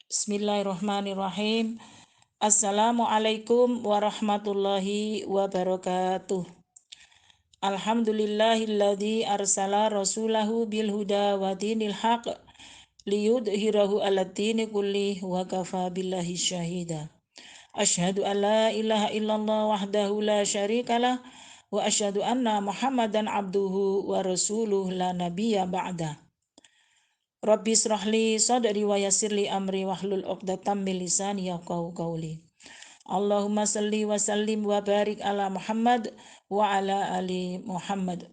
Bismillahirrahmanirrahim. Assalamualaikum warahmatullahi wabarakatuh. Alhamdulillahilladzi arsala rasulahu bil huda wa dinil haq liyudhhirahu 'alad dini kulli wa kafa billahi syahida. Asyhadu an la ilaha illallah wahdahu la syarikalah wa asyhadu anna Muhammadan abduhu wa rasuluh la nabiyya ba'da. Rabbi israhli sadri wa yassirli amri wahlul 'uqdatam min lisani yafqahu qawli. Allahumma salli wa sallim wa barik ala Muhammad wa ala ali Muhammad.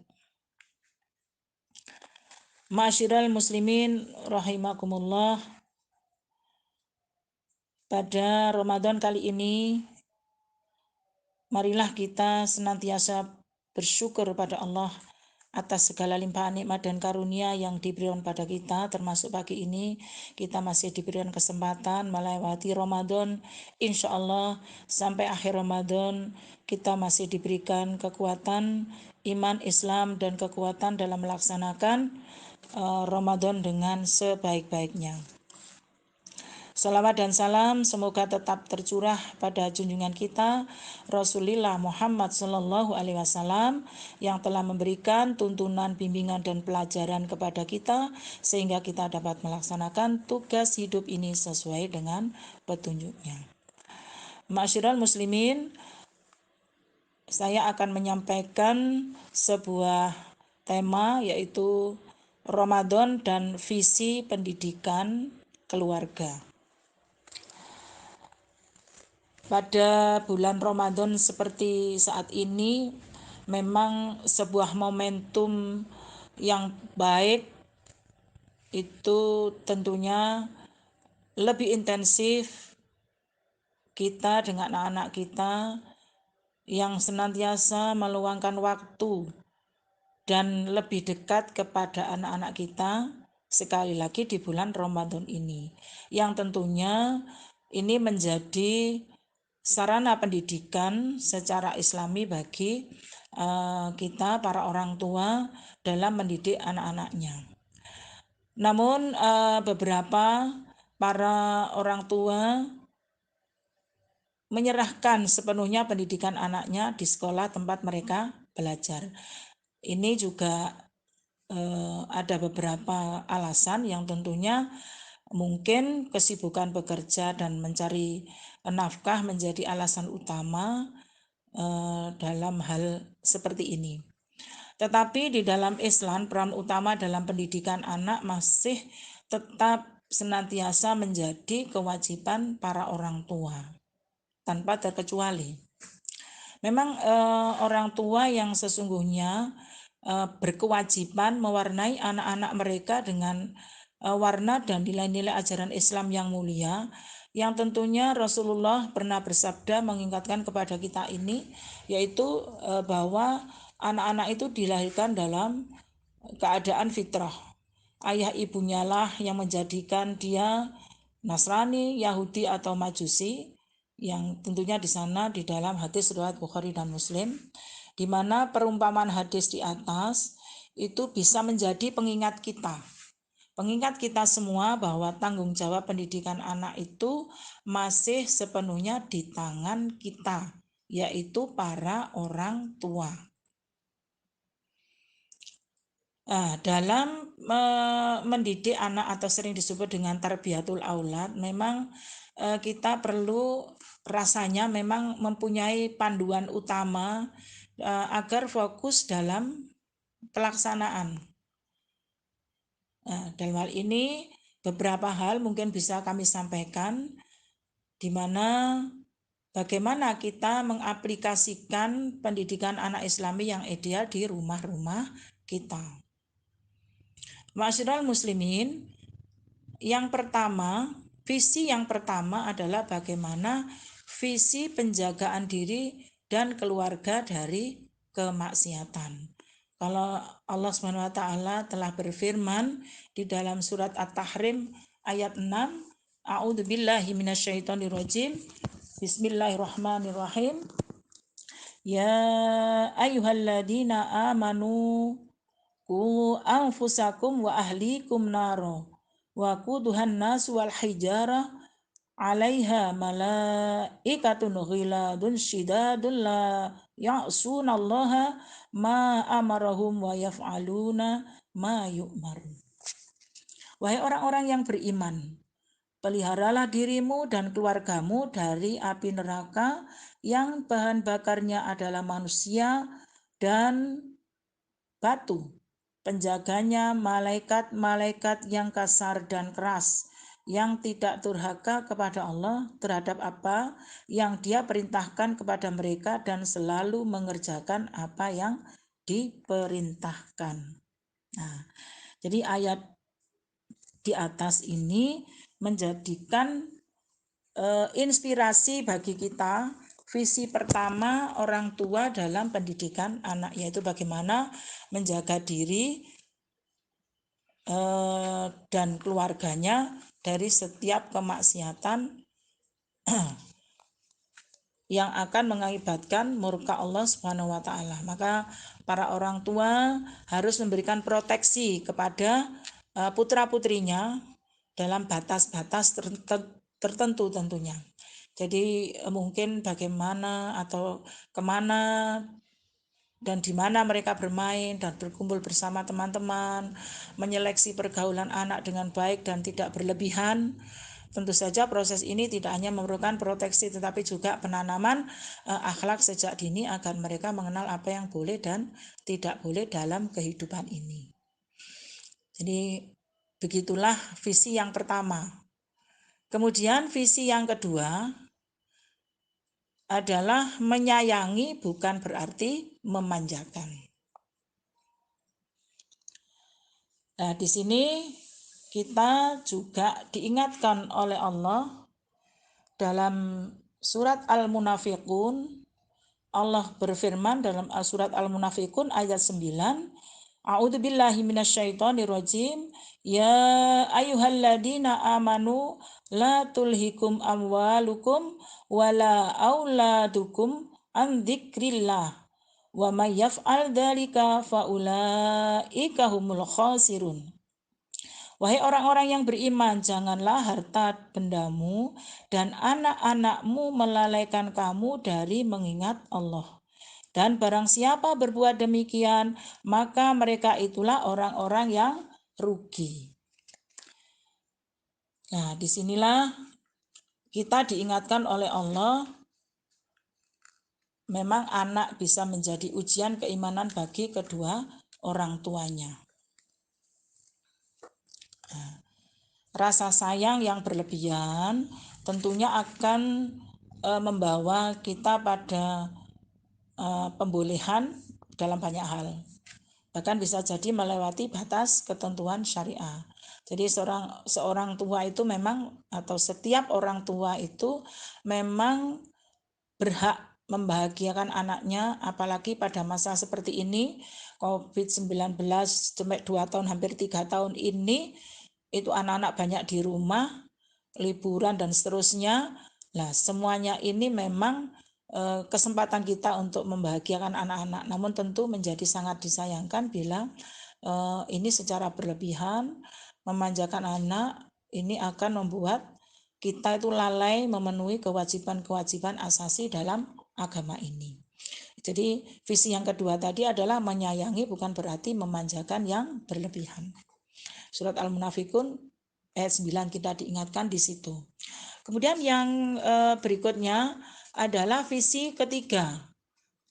Ma'asyiral muslimin rahimakumullah. Pada Ramadan kali ini marilah kita senantiasa bersyukur pada Allah atas segala limpahan nikmat dan karunia yang diberikan pada kita, termasuk pagi ini kita masih diberikan kesempatan melewati Ramadan. Insya Allah sampai akhir Ramadan kita masih diberikan kekuatan iman Islam dan kekuatan dalam melaksanakan Ramadan dengan sebaik-baiknya. Salawat dan salam semoga tetap tercurah pada junjungan kita Rasulullah Muhammad Sallallahu Alaihi Wasallam yang telah memberikan tuntunan, bimbingan dan pelajaran kepada kita sehingga kita dapat melaksanakan tugas hidup ini sesuai dengan petunjuknya. Ma'asyiral muslimin, saya akan menyampaikan sebuah tema yaitu Ramadan dan visi pendidikan keluarga. Pada bulan Ramadan seperti saat ini memang sebuah momentum yang baik, itu tentunya lebih intensif kita dengan anak-anak kita yang senantiasa meluangkan waktu dan lebih dekat kepada anak-anak kita sekali lagi di bulan Ramadan ini, yang tentunya ini menjadi sarana pendidikan secara Islami bagi kita para orang tua dalam mendidik anak-anaknya. Namun beberapa para orang tua menyerahkan sepenuhnya pendidikan anaknya di sekolah tempat mereka belajar. Ini juga ada beberapa alasan yang tentunya mungkin kesibukan bekerja dan mencari nafkah menjadi alasan utama dalam hal seperti ini. Tetapi di dalam Islam peran utama dalam pendidikan anak masih tetap senantiasa menjadi kewajiban para orang tua tanpa terkecuali. Memang orang tua yang sesungguhnya berkewajiban mewarnai anak-anak mereka dengan warna dan nilai-nilai ajaran Islam yang mulia, yang tentunya Rasulullah pernah bersabda mengingatkan kepada kita ini, yaitu bahwa anak-anak itu dilahirkan dalam keadaan fitrah. Ayah ibunya lah yang menjadikan dia Nasrani, Yahudi atau Majusi, yang tentunya di sana di dalam hadis riwayat Bukhari dan Muslim, di mana perumpamaan hadis di atas itu bisa menjadi pengingat kita. Pengingat kita semua bahwa tanggung jawab pendidikan anak itu masih sepenuhnya di tangan kita, yaitu para orang tua. Dalam mendidik anak atau sering disebut dengan tarbiyatul aulad, memang kita perlu rasanya memang mempunyai panduan utama agar fokus dalam pelaksanaan. Dalam hal ini beberapa hal mungkin bisa kami sampaikan, di mana bagaimana kita mengaplikasikan pendidikan anak Islami yang ideal di rumah-rumah kita. Ma'asyiral muslimin, yang pertama, visi yang pertama adalah bagaimana visi penjagaan diri dan keluarga dari kemaksiatan. Kalau Allah SWT telah berfirman di dalam surat At-Tahrim ayat 6, A'udzubillahi minasyaitonirrajim, Bismillahirrahmanirrahim. Ya ayyuhalladzina amanu qu anfusakum wa ahlikum naro wa quduhan nas wal hijarah 'alaiha malaikatun ghiladun syidadun la ya'sunallaha ma amarahum wa yaf'aluna ma yu'marun. Wahai orang-orang yang beriman, peliharalah dirimu dan keluargamu dari api neraka yang bahan bakarnya adalah manusia dan batu. Penjaganya malaikat-malaikat yang kasar dan keras, yang tidak durhaka kepada Allah terhadap apa yang Dia perintahkan kepada mereka dan selalu mengerjakan apa yang diperintahkan. Nah, jadi ayat di atas ini menjadikan inspirasi bagi kita. Visi pertama orang tua dalam pendidikan anak, yaitu bagaimana menjaga diri dan keluarganya dari setiap kemaksiatan yang akan mengakibatkan murka Allah Subhanahu wa taala. Maka para orang tua harus memberikan proteksi kepada putra-putrinya dalam batas-batas tertentu tentunya. Jadi mungkin bagaimana atau kemana dan di mana mereka bermain dan berkumpul bersama teman-teman, menyeleksi pergaulan anak dengan baik dan tidak berlebihan. Tentu saja proses ini tidak hanya memerlukan proteksi tetapi juga penanaman akhlak sejak dini agar mereka mengenal apa yang boleh dan tidak boleh dalam kehidupan ini. Jadi begitulah visi yang pertama. Kemudian visi yang kedua adalah menyayangi bukan berarti memanjakan. Nah, di sini kita juga diingatkan oleh Allah dalam surat Al-Munafiqun. Allah berfirman dalam surat Al-Munafiqun ayat 9, A'udzubillahi minasyaitonirrajim. Ya ayyuhalladzina amanu la tulhikum amwalukum wala auladukum an dzikrillah wa may yaf'al dzalika faulaika humul khasirun. Wahai orang-orang yang beriman, janganlah harta bendamu dan anak-anakmu melalaikan kamu dari mengingat Allah. Dan barang siapa berbuat demikian, maka mereka itulah orang-orang yang rugi. Nah, disinilah kita diingatkan oleh Allah, memang anak bisa menjadi ujian keimanan bagi kedua orang tuanya. Nah, rasa sayang yang berlebihan tentunya akan membawa kita pada pembolehan dalam banyak hal. Bahkan bisa jadi melewati batas ketentuan syariah. Jadi seorang tua itu memang, atau setiap orang tua itu memang berhak membahagiakan anaknya, apalagi pada masa seperti ini, COVID-19 sampai 2 tahun, hampir 3 tahun ini, itu anak-anak banyak di rumah, liburan dan seterusnya. Nah, semuanya ini memang kesempatan kita untuk membahagiakan anak-anak, namun tentu menjadi sangat disayangkan bila ini secara berlebihan. Memanjakan anak ini akan membuat kita itu lalai memenuhi kewajiban-kewajiban asasi dalam agama ini. Jadi visi yang kedua tadi adalah menyayangi bukan berarti memanjakan yang berlebihan. Surat Al-Munafiqun ayat 9 kita diingatkan di situ. Kemudian yang berikutnya adalah visi ketiga,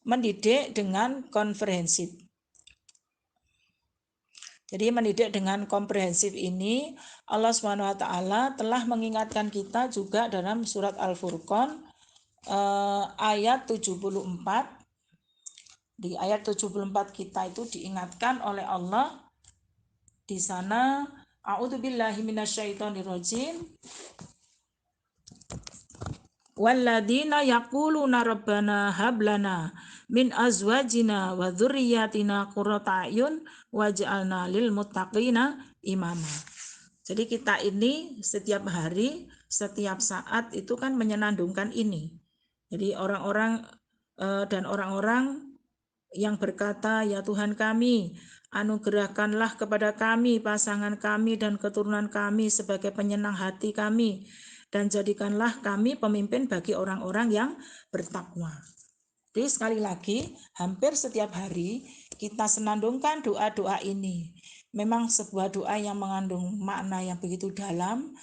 mendidik dengan komprehensif. Jadi mendidik dengan komprehensif ini Allah SWT telah mengingatkan kita juga dalam surat Al-Furqan ayat 74. Di ayat 74 kita itu diingatkan oleh Allah di sana, A'udzubillahi minasyaitonirrajim. Walladzina yaquluna rabbana hablana min azwajina wa dzurriyyatina qurrata a'yun waj'alna lil muttaqina imama. Jadi kita ini setiap hari, setiap saat itu kan menyenandungkan ini. Jadi orang-orang yang berkata, ya Tuhan kami, anugerahkanlah kepada kami pasangan kami dan keturunan kami sebagai penyenang hati kami, dan jadikanlah kami pemimpin bagi orang-orang yang bertakwa. Jadi sekali lagi, hampir setiap hari kita senandungkan doa-doa ini. Memang sebuah doa yang mengandung makna yang begitu dalam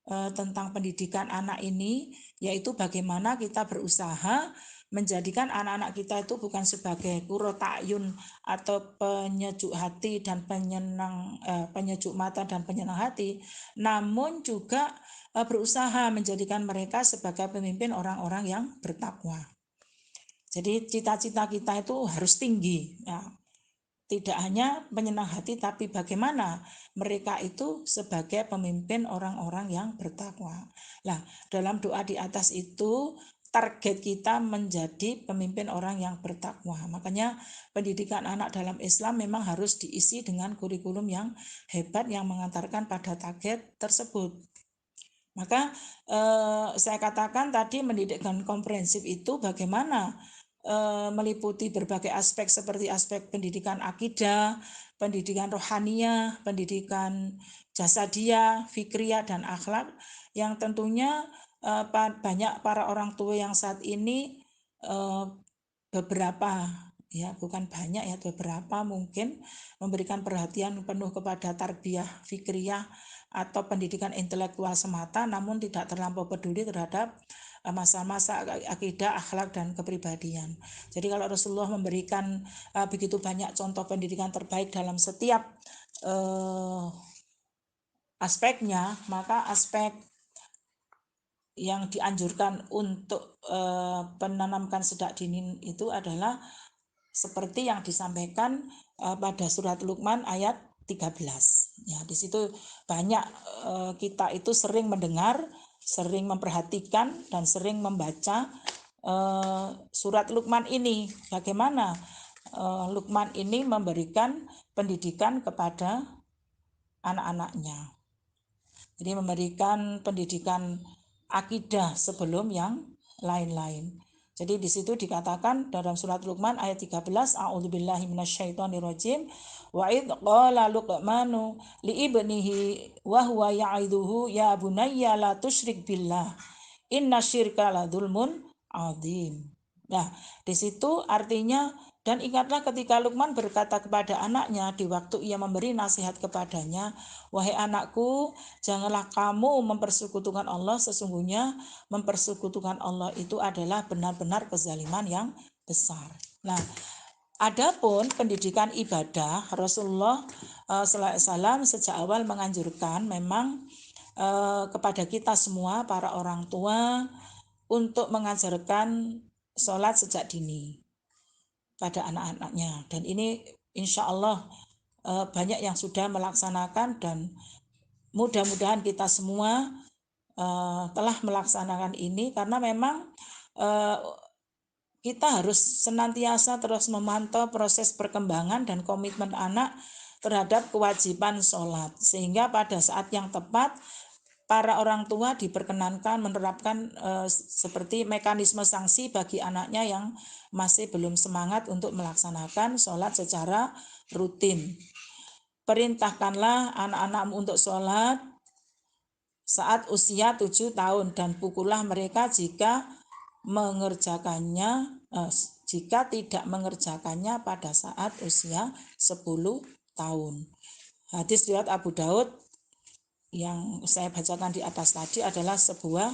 tentang pendidikan anak ini, yaitu bagaimana kita berusaha menjadikan anak-anak kita itu bukan sebagai qurrata a'yun atau penyejuk hati dan penyejuk mata dan penyenang hati, namun juga berusaha menjadikan mereka sebagai pemimpin orang-orang yang bertakwa. Jadi cita-cita kita itu harus tinggi, ya. Tidak hanya menyenang hati, tapi bagaimana mereka itu sebagai pemimpin orang-orang yang bertakwa. Nah, dalam doa di atas itu target kita menjadi pemimpin orang yang bertakwa. Makanya pendidikan anak dalam Islam memang harus diisi dengan kurikulum yang hebat yang mengantarkan pada target tersebut. Maka saya katakan tadi pendidikan komprehensif itu bagaimana meliputi berbagai aspek seperti aspek pendidikan akidah, pendidikan rohaniyah, pendidikan jasadiah, fikriyah, dan akhlak yang tentunya banyak para orang tua yang saat ini beberapa, ya bukan banyak ya, beberapa mungkin memberikan perhatian penuh kepada tarbiyah fikriyah atau pendidikan intelektual semata, namun tidak terlampau peduli terhadap masa-masa akidah, akhlak, dan kepribadian. Jadi kalau Rasulullah memberikan begitu banyak contoh pendidikan terbaik dalam setiap aspeknya, maka aspek yang dianjurkan untuk menanamkan sejak dini itu adalah seperti yang disampaikan pada surat Luqman ayat 13. Ya, di situ banyak kita itu sering mendengar, sering memperhatikan, dan sering membaca surat Luqman ini. Bagaimana Luqman ini memberikan pendidikan kepada anak-anaknya. Jadi memberikan pendidikan akidah sebelum yang lain-lain. Jadi di situ dikatakan dalam surat Luqman ayat 13, a'udzubillahi minasyaitonirrajim, wa idz qala luqmanu li ibnihi wa huwa ya'idhuhu ya bunayya la tusyrik billah innasyirka la dzulmun adzim. Nah, di situ artinya, dan ingatlah ketika Luqman berkata kepada anaknya di waktu ia memberi nasihat kepadanya, wahai anakku, janganlah kamu mempersekutukan Allah, sesungguhnya mempersekutukan Allah itu adalah benar-benar kezaliman yang besar. Nah, adapun pendidikan ibadah, Rasulullah SAW sejak awal menganjurkan memang kepada kita semua para orang tua untuk mengajarkan sholat sejak dini pada anak-anaknya, dan ini insya Allah banyak yang sudah melaksanakan, dan mudah-mudahan kita semua telah melaksanakan ini, karena memang kita harus senantiasa terus memantau proses perkembangan dan komitmen anak terhadap kewajiban sholat, sehingga pada saat yang tepat para orang tua diperkenankan menerapkan seperti mekanisme sanksi bagi anaknya yang masih belum semangat untuk melaksanakan sholat secara rutin. Perintahkanlah anak-anakmu untuk sholat saat usia 7 tahun dan pukullah mereka jika tidak mengerjakannya pada saat usia 10 tahun. Hadis riwayat Abu Daud yang saya bacakan di atas tadi adalah sebuah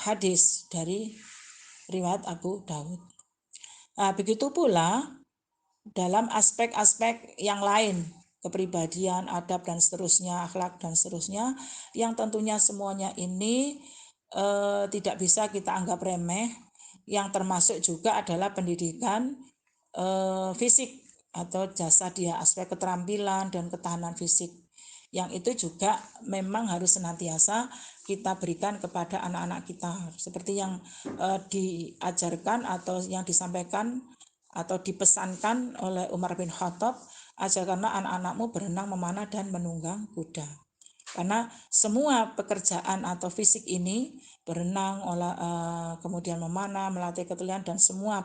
hadis dari riwayat Abu Daud. Begitu pula dalam aspek-aspek yang lain, kepribadian, adab, dan seterusnya, akhlak, dan seterusnya, yang tentunya semuanya ini tidak bisa kita anggap remeh, yang termasuk juga adalah pendidikan fisik atau jasadiah, aspek keterampilan dan ketahanan fisik, yang itu juga memang harus senantiasa kita berikan kepada anak-anak kita, seperti yang diajarkan atau yang disampaikan atau dipesankan oleh Umar bin Khattab, ajarkanlah anak-anakmu berenang, memanah, dan menunggang kuda. Karena semua pekerjaan atau fisik ini, berenang, kemudian memanah, melatih ketelingan, dan semua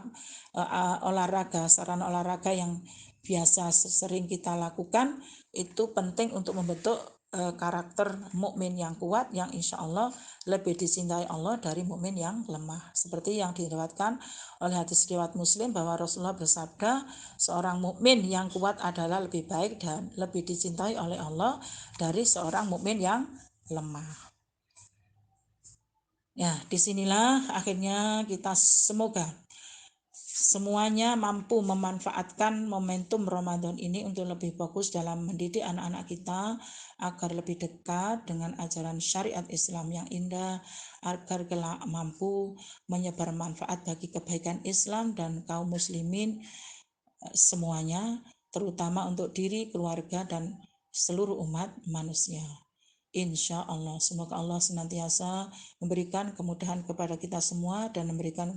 olahraga, sarana olahraga yang biasa sering kita lakukan itu penting untuk membentuk karakter mukmin yang kuat, yang insya Allah lebih dicintai Allah dari mukmin yang lemah. Seperti yang diriwayatkan oleh hadis riwayat Muslim bahwa Rasulullah bersabda, seorang mukmin yang kuat adalah lebih baik dan lebih dicintai oleh Allah dari seorang mukmin yang lemah. Ya, disinilah akhirnya kita semoga semuanya mampu memanfaatkan momentum Ramadan ini untuk lebih fokus dalam mendidik anak-anak kita agar lebih dekat dengan ajaran syariat Islam yang indah, agar kelak mampu menyebar manfaat bagi kebaikan Islam dan kaum muslimin semuanya, terutama untuk diri, keluarga, dan seluruh umat manusia. Insya Allah, semoga Allah senantiasa memberikan kemudahan kepada kita semua dan memberikan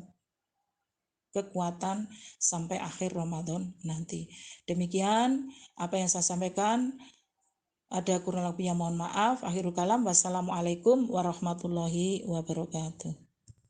kekuatan sampai akhir Ramadan nanti. Demikian apa yang saya sampaikan. Ada kurang lebihnya mohon maaf. Akhirul kalam. Wassalamualaikum warahmatullahi wabarakatuh.